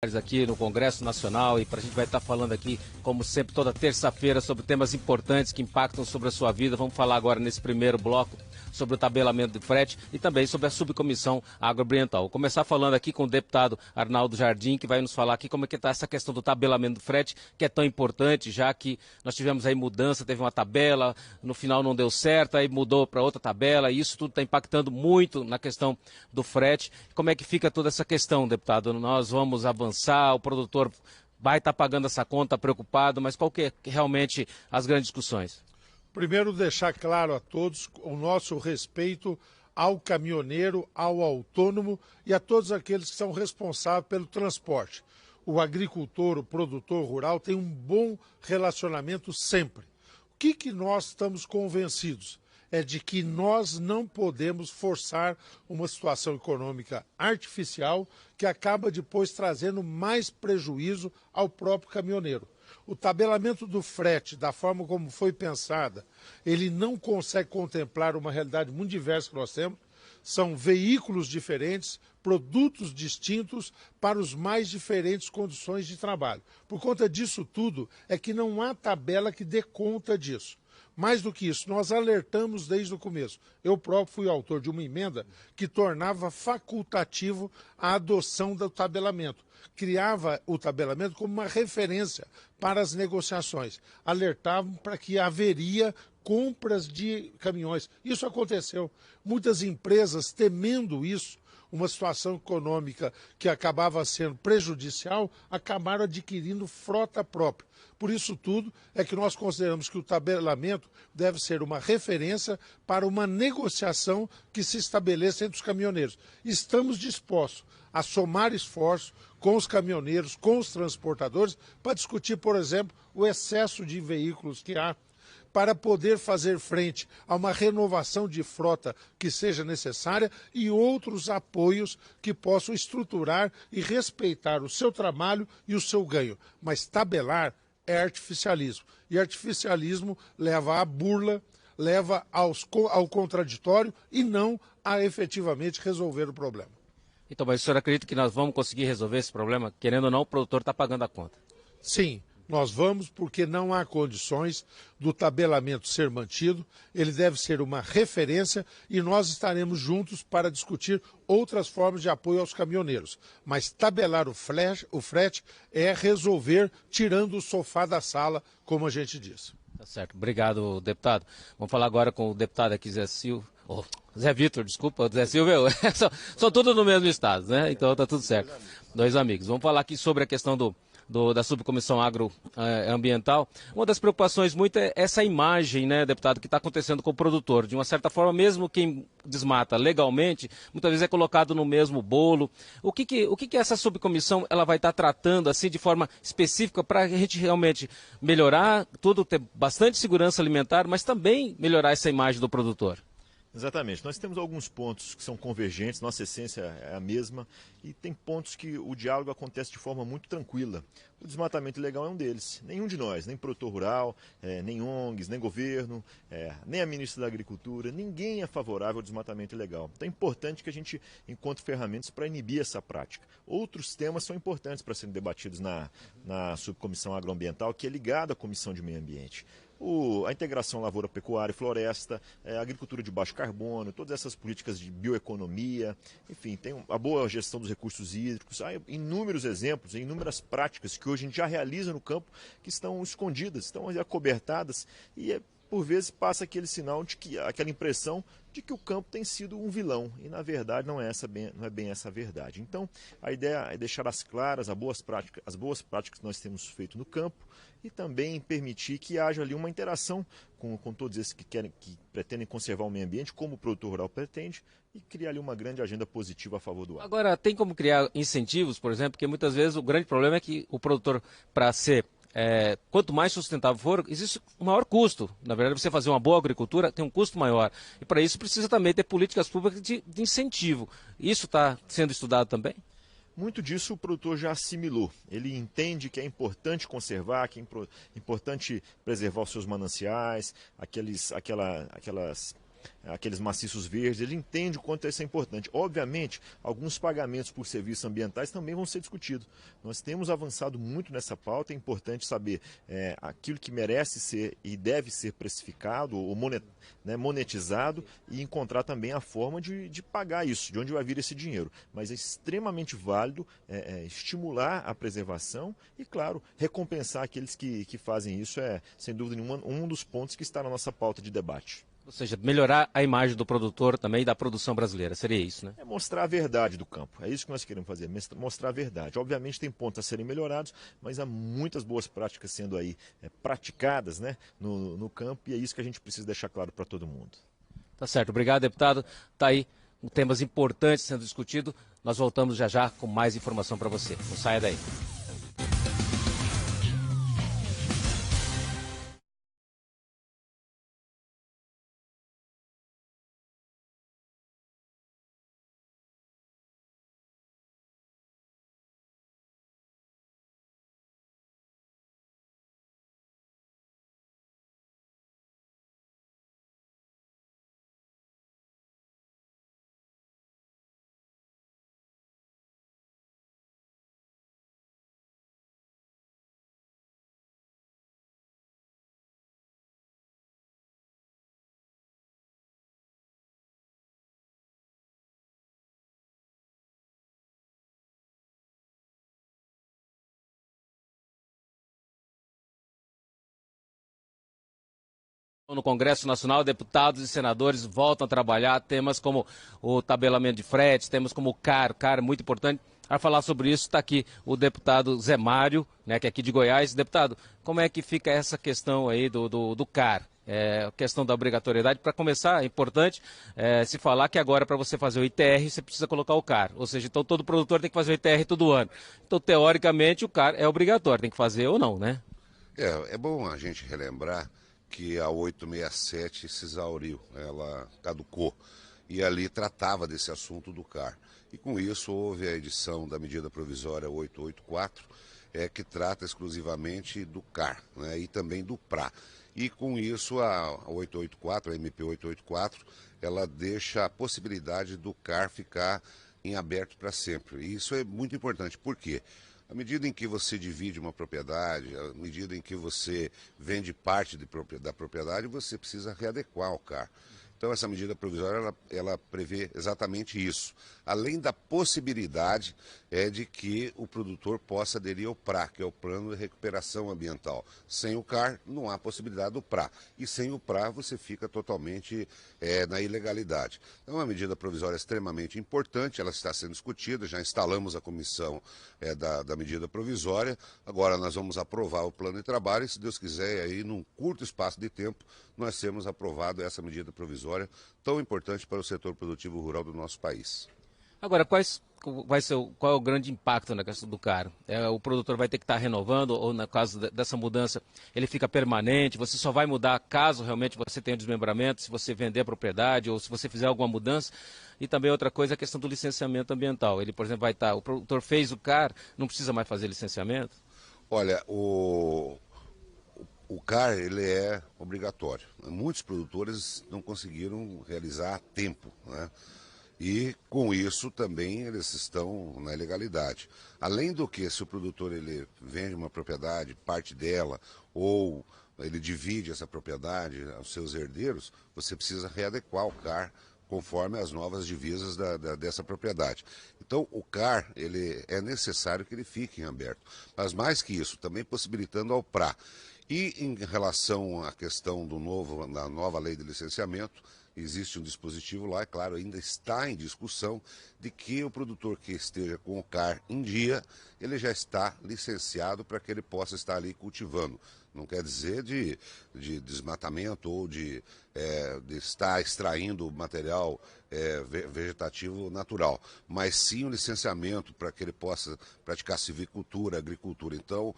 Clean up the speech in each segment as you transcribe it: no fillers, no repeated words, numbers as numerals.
Aqui no Congresso Nacional, e a gente vai estar falando aqui, como sempre, toda terça-feira sobre temas importantes que impactam sobre a sua vida. Vamos falar agora nesse primeiro bloco sobre o tabelamento de frete e também sobre a subcomissão agroambiental. Vou começar falando aqui com o deputado Arnaldo Jardim, que vai nos falar aqui como é que está essa questão do tabelamento do frete, que é tão importante, já que nós tivemos aí mudança, teve uma tabela, no final não deu certo, aí mudou para outra tabela, e isso tudo está impactando muito na questão do frete. Como é que fica toda essa questão, deputado? Nós vamos avançar, o produtor vai estar pagando essa conta, preocupado, mas qual que é realmente as grandes discussões? Primeiro, deixar claro a todos o nosso respeito ao caminhoneiro, ao autônomo e a todos aqueles que são responsáveis pelo transporte. O agricultor, o produtor rural tem um bom relacionamento sempre. O que nós estamos convencidos? É de que nós não podemos forçar uma situação econômica artificial que acaba depois trazendo mais prejuízo ao próprio caminhoneiro. O tabelamento do frete, da forma como foi pensada, ele não consegue contemplar uma realidade muito diversa que nós temos. São veículos diferentes, produtos distintos para os mais diferentes condições de trabalho. Por conta disso tudo, é que não há tabela que dê conta disso. Mais do que isso, nós alertamos desde o começo. Eu próprio fui autor de uma emenda que tornava facultativo a adoção do tabelamento. Criava o tabelamento como uma referência para as negociações. Alertavam para que haveria compras de caminhões. Isso aconteceu. Muitas empresas, temendo isso, uma situação econômica que acabava sendo prejudicial, acabaram adquirindo frota própria. Por isso tudo é que nós consideramos que o tabelamento deve ser uma referência para uma negociação que se estabeleça entre os caminhoneiros. Estamos dispostos a somar esforços com os caminhoneiros, com os transportadores, para discutir, por exemplo, o excesso de veículos que há, para poder fazer frente a uma renovação de frota que seja necessária e outros apoios que possam estruturar e respeitar o seu trabalho e o seu ganho. Mas tabelar é artificialismo. E artificialismo leva à burla, leva ao contraditório e não a efetivamente resolver o problema. Então, mas o senhor acredita que nós vamos conseguir resolver esse problema? Querendo ou não, o produtor está pagando a conta. Sim. Nós vamos porque não há condições do tabelamento ser mantido, ele deve ser uma referência e nós estaremos juntos para discutir outras formas de apoio aos caminhoneiros. Mas tabelar o frete é resolver tirando o sofá da sala, como a gente disse. Tá certo. Obrigado, deputado. Vamos falar agora com o deputado aqui, Zé Silva. Oh, Zé Vitor, desculpa, Zé Silva, são todos no mesmo estado, né? Então tá tudo certo. Dois amigos. Vamos falar aqui sobre a questão da subcomissão agroambiental. Uma das preocupações muito é essa imagem, né, deputado, que está acontecendo com o produtor. De uma certa forma, mesmo quem desmata legalmente, muitas vezes é colocado no mesmo bolo. O que essa subcomissão ela vai estar tratando assim de forma específica para a gente realmente melhorar tudo, ter bastante segurança alimentar, mas também melhorar essa imagem do produtor? Exatamente. Nós temos alguns pontos que são convergentes, nossa essência é a mesma, e tem pontos que o diálogo acontece de forma muito tranquila. O desmatamento ilegal é um deles. Nenhum de nós, nem produtor rural, nem ONGs, nem governo, nem a ministra da Agricultura, ninguém é favorável ao desmatamento ilegal. Então é importante que a gente encontre ferramentas para inibir essa prática. Outros temas são importantes para serem debatidos na subcomissão agroambiental, que é ligada à Comissão de Meio Ambiente. A integração lavoura, pecuária e floresta, a agricultura de baixo carbono, todas essas políticas de bioeconomia, enfim, tem a boa gestão dos recursos hídricos, há inúmeros exemplos, inúmeras práticas que hoje a gente já realiza no campo que estão escondidas, estão acobertadas e por vezes passa aquele sinal de que aquela impressão de que o campo tem sido um vilão e na verdade não é bem essa a verdade. Então a ideia é deixar as claras as boas práticas que nós temos feito no campo e também permitir que haja ali uma interação com todos esses que pretendem conservar o meio ambiente, como o produtor rural pretende, e criar ali uma grande agenda positiva a favor do agro. Agora, tem como criar incentivos, por exemplo, porque muitas vezes o grande problema é que o produtor, para ser quanto mais sustentável for, existe um maior custo. Na verdade, você fazer uma boa agricultura tem um custo maior. E para isso precisa também ter políticas públicas de incentivo. Isso está sendo estudado também? Muito disso o produtor já assimilou. Ele entende que é importante conservar, que é importante preservar os seus mananciais, aquelas aqueles maciços verdes, ele entende o quanto isso é importante. Obviamente, alguns pagamentos por serviços ambientais também vão ser discutidos. Nós temos avançado muito nessa pauta, é importante saber aquilo que merece ser e deve ser precificado ou monetizado e encontrar também a forma de pagar isso, de onde vai vir esse dinheiro. Mas é extremamente válido estimular a preservação e, claro, recompensar aqueles que fazem isso sem dúvida nenhuma, um dos pontos que está na nossa pauta de debate. Ou seja, melhorar a imagem do produtor também e da produção brasileira, seria isso, né? É mostrar a verdade do campo, é isso que nós queremos fazer, mostrar a verdade. Obviamente tem pontos a serem melhorados, mas há muitas boas práticas sendo aí praticadas, né, no campo, e é isso que a gente precisa deixar claro para todo mundo. Tá certo, obrigado, deputado. Tá aí temas importantes sendo discutidos. Nós voltamos já já com mais informação para você. Não saia daí. No Congresso Nacional, deputados e senadores voltam a trabalhar temas como o tabelamento de fretes, temas como o CAR é muito importante. Para falar sobre isso, está aqui o deputado Zé Mário, né, que é aqui de Goiás. Deputado, como é que fica essa questão aí do CAR? A questão da obrigatoriedade. Para começar, é importante se falar que agora para você fazer o ITR, você precisa colocar o CAR. Ou seja, então todo produtor tem que fazer o ITR todo ano. Então, teoricamente, o CAR é obrigatório, tem que fazer ou não, né? É bom a gente relembrar que a 867 se exauriu, ela caducou, e ali tratava desse assunto do CAR. E com isso houve a edição da medida provisória 884, que trata exclusivamente do CAR, né, e também do PRA. E com isso a 884, a MP 884, ela deixa a possibilidade do CAR ficar em aberto para sempre. E isso é muito importante, por quê? À medida em que você divide uma propriedade, à medida em que você vende parte da propriedade, você precisa readequar o CAR. Então, essa medida provisória, ela prevê exatamente isso. Além da possibilidade de que o produtor possa aderir ao PRA, que é o Plano de Recuperação Ambiental. Sem o CAR, não há possibilidade do PRA. E sem o PRA, você fica totalmente na ilegalidade. É uma medida provisória extremamente importante, ela está sendo discutida, já instalamos a comissão da medida provisória. Agora nós vamos aprovar o plano de trabalho e, se Deus quiser, aí num curto espaço de tempo, nós temos aprovado essa medida provisória tão importante para o setor produtivo rural do nosso país. Agora, qual é o grande impacto na questão do CAR? O produtor vai ter que estar renovando ou, no caso dessa mudança, ele fica permanente? Você só vai mudar caso realmente você tenha um desmembramento, se você vender a propriedade ou se você fizer alguma mudança? E também outra coisa é a questão do licenciamento ambiental. Ele, por exemplo, o produtor fez o CAR, não precisa mais fazer licenciamento? Olha, o CAR, ele é obrigatório. Muitos produtores não conseguiram realizar a tempo, né? E com isso também eles estão na ilegalidade. Além do que, se o produtor ele vende uma propriedade, parte dela, ou ele divide essa propriedade aos seus herdeiros, você precisa readequar o CAR conforme as novas divisas dessa propriedade. Então, o CAR, ele é necessário que ele fique em aberto. Mas mais que isso, também possibilitando ao PRA. E em relação à questão da nova lei de licenciamento, existe um dispositivo lá, é claro, ainda está em discussão de que o produtor que esteja com o CAR em dia, ele já está licenciado para que ele possa estar ali cultivando. Não quer dizer de desmatamento ou de estar extraindo material vegetativo natural, mas sim o licenciamento para que ele possa praticar silvicultura, agricultura. Então,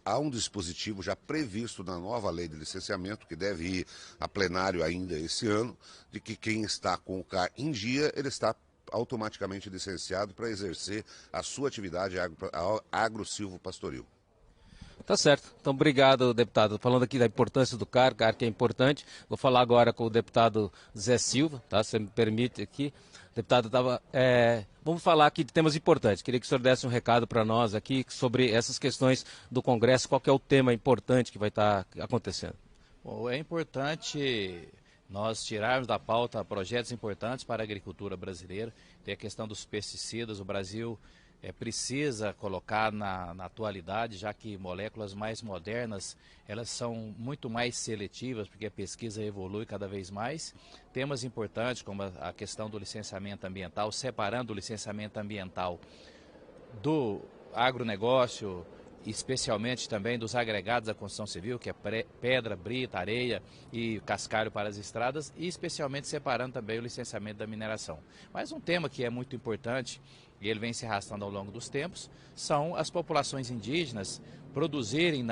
há um dispositivo já previsto na nova lei de licenciamento, que deve ir a plenário ainda esse ano, de que quem está com o CAR em dia, ele está automaticamente licenciado para exercer a sua atividade agro-silvo-pastoril. Tá certo. Então, obrigado, deputado. Falando aqui da importância do CAR que é importante. Vou falar agora com o deputado Zé Silva, tá? Se você me permite aqui. Deputado, vamos falar aqui de temas importantes. Queria que o senhor desse um recado para nós aqui sobre essas questões do Congresso. Qual que é o tema importante que vai estar acontecendo? Bom, é importante nós tirarmos da pauta projetos importantes para a agricultura brasileira. Tem a questão dos pesticidas. O Brasil precisa colocar na atualidade, já que moléculas mais modernas, elas são muito mais seletivas, porque a pesquisa evolui cada vez mais. Temas importantes como a questão do licenciamento ambiental, separando o licenciamento ambiental do agronegócio, especialmente também dos agregados da construção civil, que é pedra, brita, areia e cascalho para as estradas, e especialmente separando também o licenciamento da mineração. Mas um tema que é muito importante, e ele vem se arrastando ao longo dos tempos, são as populações indígenas produzirem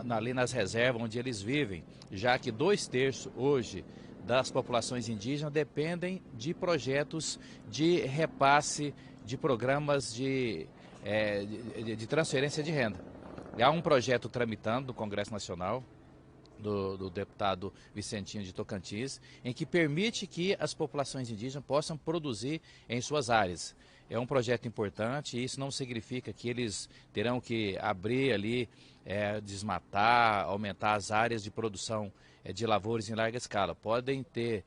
ali nas reservas onde eles vivem, já que 2/3 hoje das populações indígenas dependem de projetos de repasse, de programas de transferência de renda. Há um projeto tramitando no Congresso Nacional, do deputado Vicentinho de Tocantins, em que permite que as populações indígenas possam produzir em suas áreas. É um projeto importante e isso não significa que eles terão que abrir ali, desmatar, aumentar as áreas de produção de lavouras em larga escala. Podem ter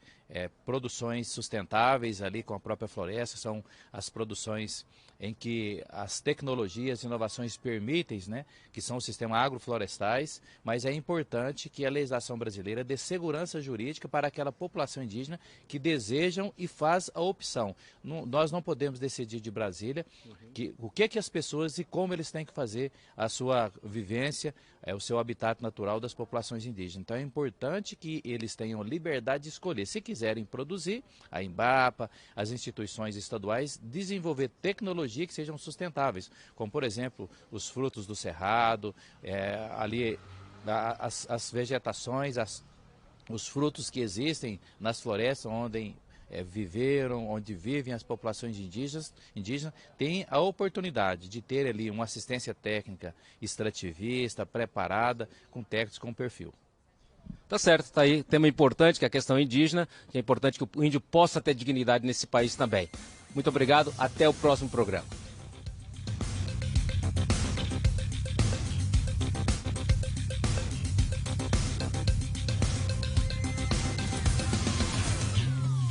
produções sustentáveis ali com a própria floresta, são as produções em que as tecnologias e inovações permitem, né, que são os sistemas agroflorestais, mas é importante que a legislação brasileira dê segurança jurídica para aquela população indígena que desejam e faz a opção. Nós não podemos decidir de Brasília o que as pessoas e como eles têm que fazer a sua vivência, o seu habitat natural das populações indígenas. Então é importante que eles tenham liberdade de escolher. Se quiserem produzir, a Embrapa, as instituições estaduais, desenvolver tecnologia que sejam sustentáveis, como por exemplo os frutos do cerrado, ali as vegetações, os frutos que existem nas florestas onde onde vivem as populações indígenas, têm a oportunidade de ter ali uma assistência técnica extrativista, preparada, com técnicos com perfil. Tá certo, tá aí, tema importante que é a questão indígena, que é importante que o índio possa ter dignidade nesse país também. Muito obrigado, até o próximo programa.